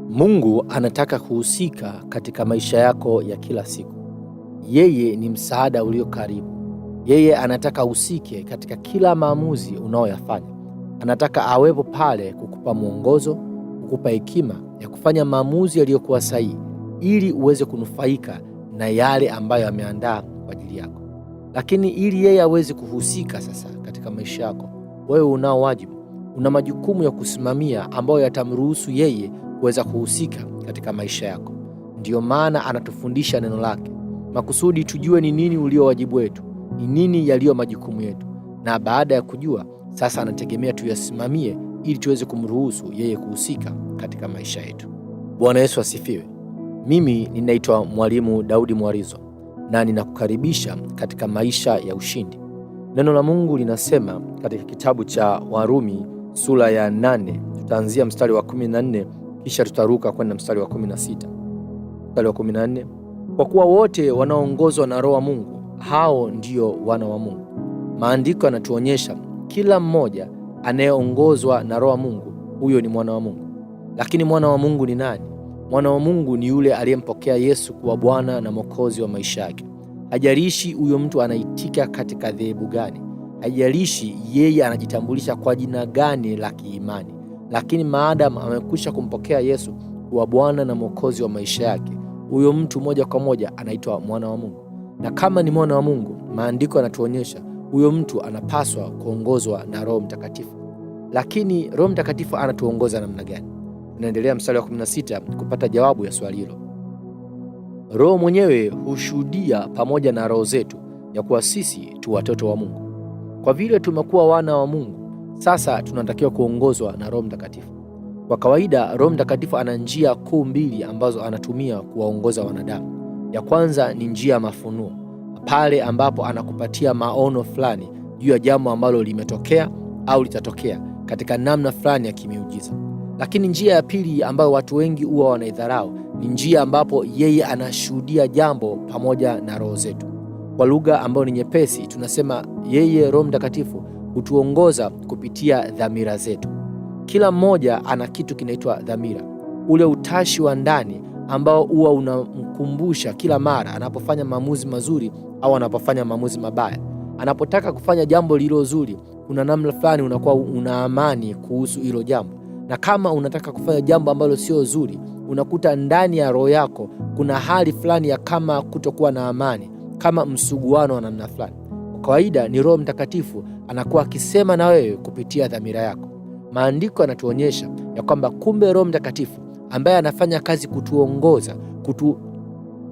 Mungu anataka kuhusika katika maisha yako ya kila siku. Yeye ni msaada ulio karibu. Yeye anataka ahusike katika kila maamuzi unaoyafanya. Anataka awepo pale kukupa mwongozo, kukupa hekima ya kufanya maamuzi yaliyokuwa sahihi ili uweze kunufaika na yale ambayo ameandaa kwa ajili yako. Lakini ili yeye aweze kuhusika sasa katika maisha yako, wewe unao wajibu, una majukumu ya kusimamia ambayo yatamruhusu yeye kuweza kuhusika katika maisha yako. Ndiyo maana anatufundisha neno lake, makusudi tujue ni nini ulio wajibu wetu, ni nini yaliyo majukumu yetu, na baada ya kujua sasa anategemea tuyasimamie ili tuweze kumruhusu yeye kuhusika katika maisha yetu. Bwana Yesu asifiwe. Mimi ninaitwa Mwalimu Daudi Mwarizo na ninakukaribisha katika maisha ya ushindi. Neno la Mungu linasema katika kitabu cha Warumi sura ya 8, tutaanzia mstari wa 14 kisha tutaruka kwenda mstari wa 16. Mstari wa 14, kwa kuwa wote wanaoongozwa na Roho wa Mungu, hao ndio wana wa Mungu. Maandiko yanatuonyesha kila mmoja anayeongozwa na Roho wa Mungu, huyo ni mwana wa Mungu. Lakini mwana wa Mungu ni nani? Mwana wa Mungu ni yule aliyempokea Yesu kuwa Bwana na Mwokozi wa maisha yake. Hajalishi huyo mtu anaitika katika dhehebu gani, hajalishi yeye anajitambulisha kwa jina gani la kiimani, lakini maadamu amekwisha kumpokea Yesu kuwa Bwana na Mwokozi wa maisha yake, huyo mtu moja kwa moja anaitwa mwana wa Mungu. Na kama ni mwana wa Mungu, maandiko yanatuonyesha huyo mtu anapaswa kuongozwa na Roho Mtakatifu. Lakini Roho Mtakatifu anatuongoza namna gani? Tunaendelea mstari wa 16 kupata jawabu ya swali hilo. Roho mwenyewe hushuhudia pamoja na roho zetu ya kuwa sisi tu watoto wa Mungu. Kwa vile tumekuwa wana wa Mungu, sasa tunatakiwa kuongozwa na Roho Mtakatifu. Kwa kawaida, Roho Mtakatifu ana njia kuu mbili ambazo anatumia kuwaongoza wanadamu. Ya kwanza ni njia ya mafunuo, pale ambapo anakupatia maono fulani juu ya jambo ambalo limetokea au litatokea katika namna fulani ya kimiujiza. Lakini njia ya pili ambayo watu wengi huwa wanaidharau ni njia ambapo yeye anashuhudia jambo pamoja na roho zetu. Kwa lugha ambayo ni nyepesi, tunasema yeye Roho Mtakatifu hutuongoza kupitia dhamira zetu. Kila mmoja ana kitu kinaitwa dhamira, ule utashi wa ndani ambao huwa unamkumbusha kila mara anapofanya maamuzi mazuri au anapofanya maamuzi mabaya. Anapotaka kufanya jambo lilo zuri, kuna namna fulani unakuwa una amani kuhusu hilo jambo, na kama unataka kufanya jambo ambalo sio zuri, unakuta ndani ya roho yako kuna hali fulani ya kama kutokuwa na amani, kama msuguano wa namna fulani. Kwa kawaida ni Roho Mtakatifu anakuwa akisema na wewe kupitia dhamira yako. Maandiko yanatuonyesha ya kwamba kumbe Roho Mtakatifu ambaye anafanya kazi kutuongoza,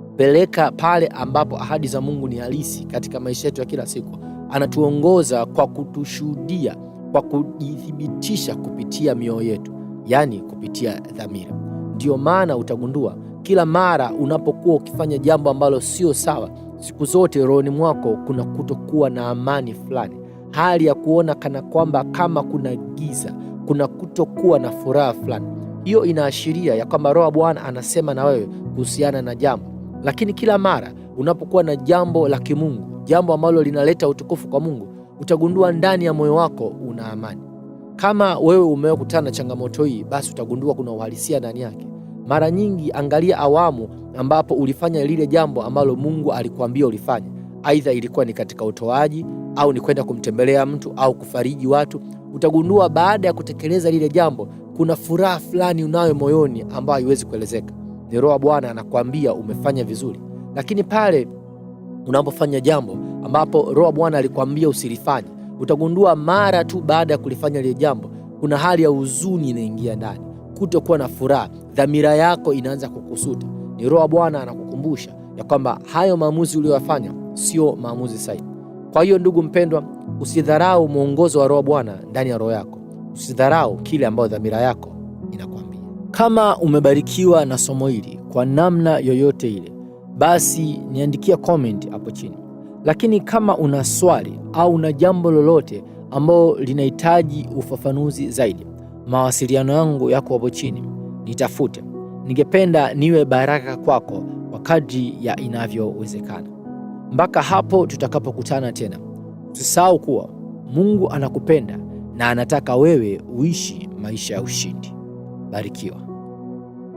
kutupeleka pale ambapo ahadi za Mungu ni halisi katika maisha yetu ya kila siku, anatuongoza kwa kutushuhudia, kwa kujithibitisha kupitia mioyo yetu, yani kupitia dhamira. Ndiyo maana utagundua kila mara unapokuwa ukifanya jambo ambalo sio sawa, siku zote rohoni mwako kuna kutokuwa na amani fulani, hali ya kuona kana kwamba kama kuna giza, kuna kutokuwa na furaha fulani. Hiyo inaashiria ya kwamba Roho wa Bwana anasema na wewe kuhusiana na jambo. Lakini kila mara unapokuwa na jambo la kimungu, jambo ambalo linaleta utukufu kwa Mungu, utagundua ndani ya moyo wako una amani. Kama wewe umekutana na changamoto hii, basi utagundua kuna uhalisia ndani yake. Mara nyingi angalia awamu ambapo ulifanya lile jambo ambalo Mungu alikuambia ulifanye. Aidha ilikuwa ni katika utoaji au ni kwenda kumtembelea mtu au kufariji watu. Utagundua baada ya kutekeleza lile jambo kuna furaha fulani unayo moyoni ambayo haiwezi kuelezeka. Ni Roho wa Bwana anakuambia umefanya vizuri. Lakini pale unapofanya jambo ambapo Roho wa Bwana alikwambia usilifanye, utagundua mara tu baada ya kulifanya lile jambo kuna hali ya huzuni inaingia ndani, kutokuwa na furaha, dhamira yako inaanza kukusuta. Ni Roho wa Bwana anakukumbusha ya kwamba hayo maamuzi uliyofanya sio maamuzi sahihi. Kwa hiyo ndugu mpendwa, usidharau mwongozo wa Roho wa Bwana ndani ya roho yako. Usidharau kile ambacho dhamira yako inakwambia. Kama umebarikiwa na somo hili kwa namna yoyote ile, basi niandikia comment hapo chini. Lakini kama una swali au una jambo lolote ambalo linahitaji ufafanuzi zaidi, mawasiliano yangu yako hapo chini, nitafute. Ningependa niwe baraka kwako kwa kadri ya inavyowezekana. Mpaka hapo tutakapokutana tena, usisahau kuwa Mungu anakupenda na anataka wewe uishi maisha ya ushindi. Barikiwa.